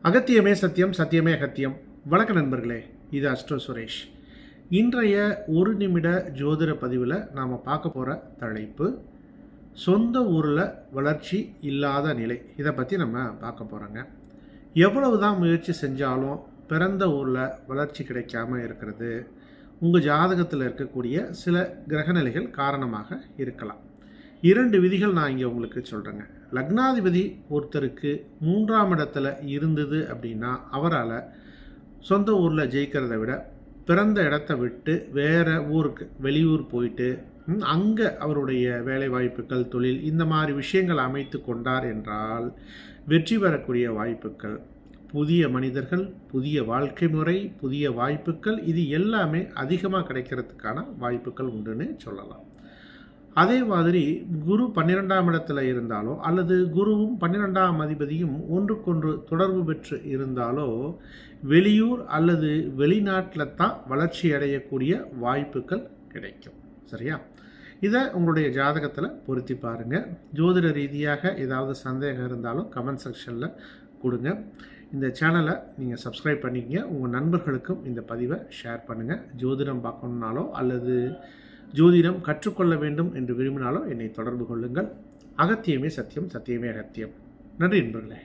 அகத்தியமே சத்தியம், சத்தியமே அகத்தியம். வணக்க நண்பர்களே, இது அஸ்ட்ரோ சுரேஷ். இன்றைய ஒரு நிமிட ஜோதிட பதிவில் நாம் பார்க்க போகிற தலைப்பு சொந்த ஊரில் வளர்ச்சி இல்லாத நிலை. இதை பற்றி நம்ம பார்க்க போகிறோங்க. எவ்வளவு தான் முயற்சி செஞ்சாலும் பிறந்த ஊரில் வளர்ச்சி கிடைக்காம இருக்கிறது உங்கள் ஜாதகத்தில் இருக்கக்கூடிய சில கிரகநிலைகள் காரணமாக இருக்கலாம். 2 விதிகள் நான் இங்கே உங்களுக்கு சொல்கிறேங்க. லக்னாதிபதி ஒருத்தருக்கு 3ஆம் இடத்துல இருந்தது அப்படின்னா அவரால் சொந்த ஊரில் ஜெயிக்கிறத விட பிறந்த இடத்த விட்டு வேறு ஊருக்கு வெளியூர் போயிட்டு அங்கே அவருடைய வேலை வாய்ப்புகள், தொழில், இந்த மாதிரி விஷயங்கள் அமைத்து கொண்டார் என்றால் வெற்றி பெறக்கூடிய வாய்ப்புகள், புதிய மனிதர்கள், புதிய வாழ்க்கை முறை, புதிய வாய்ப்புகள், இது எல்லாமே அதிகமாக கிடைக்கிறதுக்கான வாய்ப்புகள் உண்டுன்னு சொல்லலாம். அதே மாதிரி குரு 12ஆம் இடத்துல இருந்தாலோ அல்லது குருவும் 12ஆம் அதிபதியும் ஒன்றுக்கொன்று தொடர்பு பெற்று இருந்தாலோ வெளியூர் அல்லது வெளிநாட்டில் தான் வளர்ச்சி அடையக்கூடிய வாய்ப்புகள் கிடைக்கும். சரியா? இதை உங்களுடைய ஜாதகத்தில் பொருத்தி பாருங்கள். ஜோதிட ரீதியாக ஏதாவது சந்தேகம் இருந்தாலும் கமெண்ட் செக்ஷனில் கொடுங்க. இந்த சேனலை நீங்கள் சப்ஸ்கிரைப் பண்ணிக்கங்க. உங்கள் நண்பர்களுக்கும் இந்த பதிவை ஷேர் பண்ணுங்கள். ஜோதிடம் பார்க்கணுன்னாலோ அல்லது ஜோதிடம் கற்றுக்கொள்ள வேண்டும் என்று விரும்பினாலோ என்னை தொடர்பு கொள்ளுங்கள். அகத்தியமே சத்தியம், சத்தியமே அகத்தியம். நன்றி நண்பர்களே.